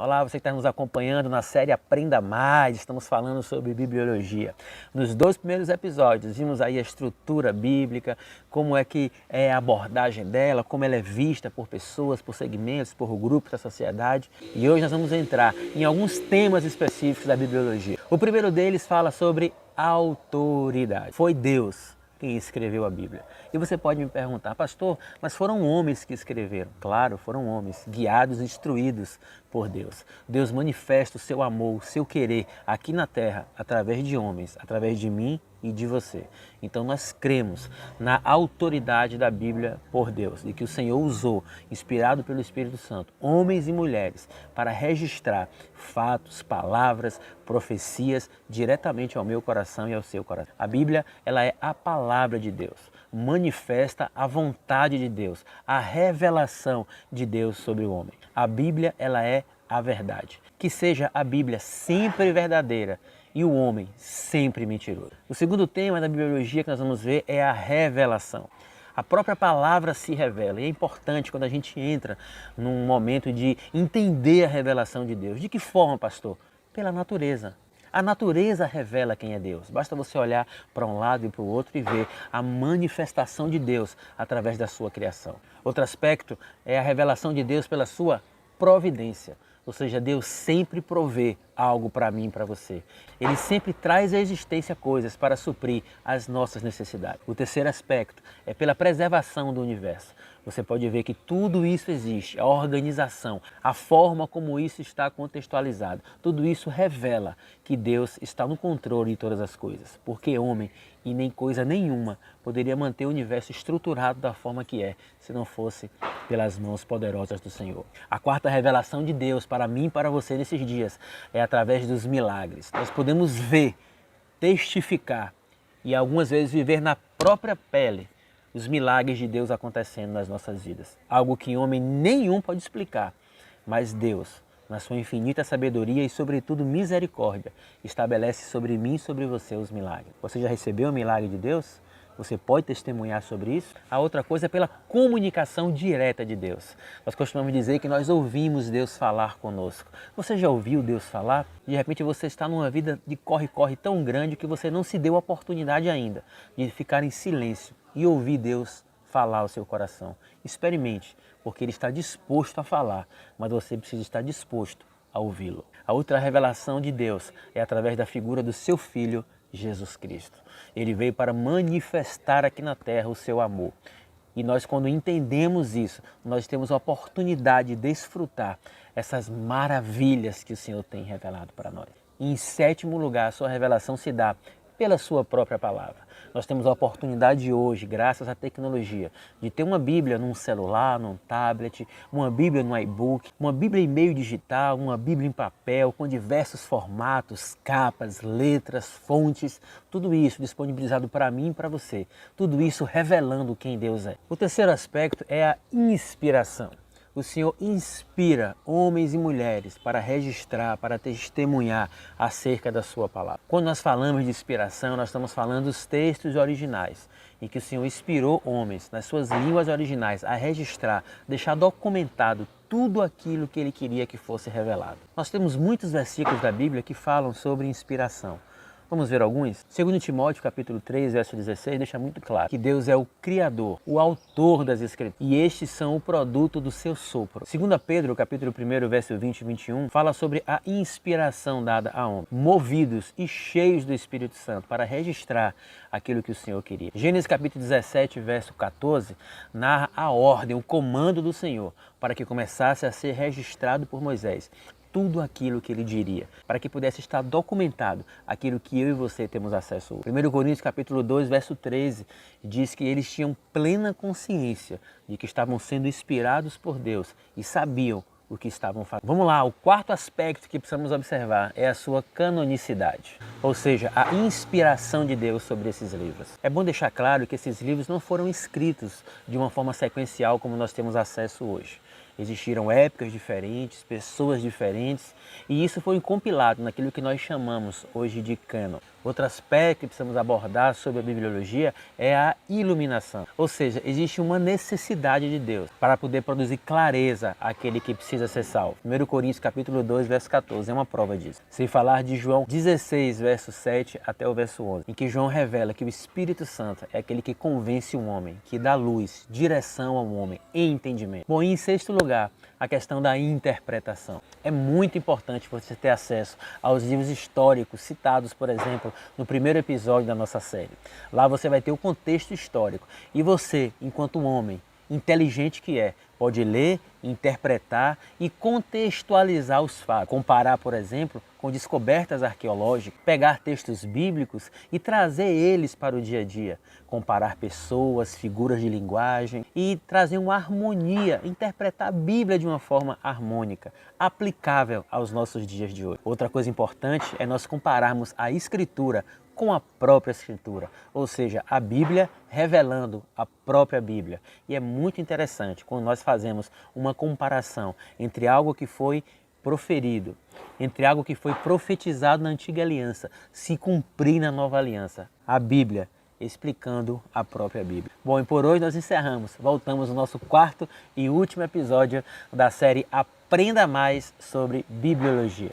Olá, você que está nos acompanhando na série Aprenda Mais, estamos falando sobre bibliologia. Nos 2 primeiros episódios, vimos aí a estrutura bíblica, como é que é a abordagem dela, como ela é vista por pessoas, por segmentos, por grupos da sociedade. E hoje nós vamos entrar em alguns temas específicos da bibliologia. O primeiro deles fala sobre autoridade. Foi Deus quem escreveu a Bíblia. E você pode me perguntar, pastor, mas foram homens que escreveram? Claro, foram homens, guiados e instruídos por Deus. Deus manifesta o seu amor, o seu querer aqui na terra, através de homens, através de mim e de você. Então nós cremos na autoridade da Bíblia por Deus, e que o Senhor usou, inspirado pelo Espírito Santo, homens e mulheres para registrar fatos, palavras, profecias diretamente ao meu coração e ao seu coração. A Bíblia, ela é a palavra de Deus, manifesta a vontade de Deus, a revelação de Deus sobre o homem. A Bíblia, ela é a verdade. Que seja a Bíblia sempre verdadeira e o homem sempre mentiroso. O segundo tema da bibliologia que nós vamos ver é a revelação. A própria palavra se revela e é importante quando a gente entra num momento de entender a revelação de Deus. De que forma, pastor? Pela natureza. A natureza revela quem é Deus. Basta você olhar para um lado e para o outro e ver a manifestação de Deus através da sua criação. Outro aspecto é a revelação de Deus pela sua providência. Ou seja, Deus sempre provê algo para mim e para você. Ele sempre traz à existência coisas para suprir as nossas necessidades. O terceiro aspecto é pela preservação do universo. Você pode ver que tudo isso existe, a organização, a forma como isso está contextualizado. Tudo isso revela que Deus está no controle de todas as coisas. Porque homem e nem coisa nenhuma poderia manter o universo estruturado da forma que é, se não fosse pelas mãos poderosas do Senhor. A quarta revelação de Deus para mim e para você nesses dias é através dos milagres. Nós podemos ver, testificar e algumas vezes viver na própria pele os milagres de Deus acontecendo nas nossas vidas. Algo que homem nenhum pode explicar, mas Deus, na sua infinita sabedoria e sobretudo misericórdia, estabelece sobre mim e sobre você os milagres. Você já recebeu o milagre de Deus? Você pode testemunhar sobre isso? A outra coisa é pela comunicação direta de Deus. Nós costumamos dizer que nós ouvimos Deus falar conosco. Você já ouviu Deus falar? De repente você está numa vida de corre-corre tão grande que você não se deu a oportunidade ainda de ficar em silêncio e ouvir Deus falar ao seu coração. Experimente, porque Ele está disposto a falar, mas você precisa estar disposto a ouvi-lo. A outra revelação de Deus é através da figura do seu Filho, Jesus Cristo. Ele veio para manifestar aqui na terra o seu amor. E nós, quando entendemos isso, nós temos a oportunidade de desfrutar essas maravilhas que o Senhor tem revelado para nós. E em sétimo lugar, a sua revelação se dá pela sua própria palavra. Nós temos a oportunidade hoje, graças à tecnologia, de ter uma Bíblia num celular, num tablet, uma Bíblia no e-book, uma Bíblia em meio digital, uma Bíblia em papel, com diversos formatos, capas, letras, fontes, tudo isso disponibilizado para mim e para você. Tudo isso revelando quem Deus é. O terceiro aspecto é a inspiração. O Senhor inspira homens e mulheres para registrar, para testemunhar acerca da sua palavra. Quando nós falamos de inspiração, nós estamos falando dos textos originais, em que o Senhor inspirou homens nas suas línguas originais a registrar, deixar documentado tudo aquilo que Ele queria que fosse revelado. Nós temos muitos versículos da Bíblia que falam sobre inspiração. Vamos ver alguns? 2 Timóteo capítulo 3, verso 16, deixa muito claro que Deus é o Criador, o autor das Escrituras, e estes são o produto do seu sopro. 2 Pedro capítulo 1, verso 20 e 21, fala sobre a inspiração dada a homens, movidos e cheios do Espírito Santo, para registrar aquilo que o Senhor queria. Gênesis capítulo 17, verso 14, narra a ordem, o comando do Senhor, para que começasse a ser registrado por Moisés tudo aquilo que ele diria, para que pudesse estar documentado aquilo que eu e você temos acesso hoje. 1 Coríntios capítulo 2, verso 13, diz que eles tinham plena consciência de que estavam sendo inspirados por Deus e sabiam o que estavam fazendo. Vamos lá, o quarto aspecto que precisamos observar é a sua canonicidade, ou seja, a inspiração de Deus sobre esses livros. É bom deixar claro que esses livros não foram escritos de uma forma sequencial como nós temos acesso hoje. Existiram épocas diferentes, pessoas diferentes, e isso foi compilado naquilo que nós chamamos hoje de cânon. Outro aspecto que precisamos abordar sobre a bibliologia é a iluminação. Ou seja, existe uma necessidade de Deus para poder produzir clareza àquele que precisa ser salvo. 1 Coríntios capítulo 2, verso 14 é uma prova disso. Sem falar de João 16, verso 7 até o verso 11, em que João revela que o Espírito Santo é aquele que convence o homem, que dá luz, direção ao homem e entendimento. Bom, e em sexto lugar, a questão da interpretação. É muito importante você ter acesso aos livros históricos citados, por exemplo, no primeiro episódio da nossa série. Lá você vai ter o contexto histórico e você, enquanto um homem inteligente que é, pode ler, interpretar e contextualizar os fatos. Comparar, por exemplo, com descobertas arqueológicas, pegar textos bíblicos e trazer eles para o dia a dia. Comparar pessoas, figuras de linguagem e trazer uma harmonia, interpretar a Bíblia de uma forma harmônica, aplicável aos nossos dias de hoje. Outra coisa importante é nós compararmos a Escritura com a própria Escritura, ou seja, a Bíblia revelando a própria Bíblia. E é muito interessante quando nós fazemos uma comparação entre algo que foi proferido, entre algo que foi profetizado na Antiga Aliança, se cumprir na Nova Aliança. A Bíblia explicando a própria Bíblia. Bom, e por hoje nós encerramos. Voltamos no nosso quarto e último episódio da série Aprenda Mais sobre Bibliologia.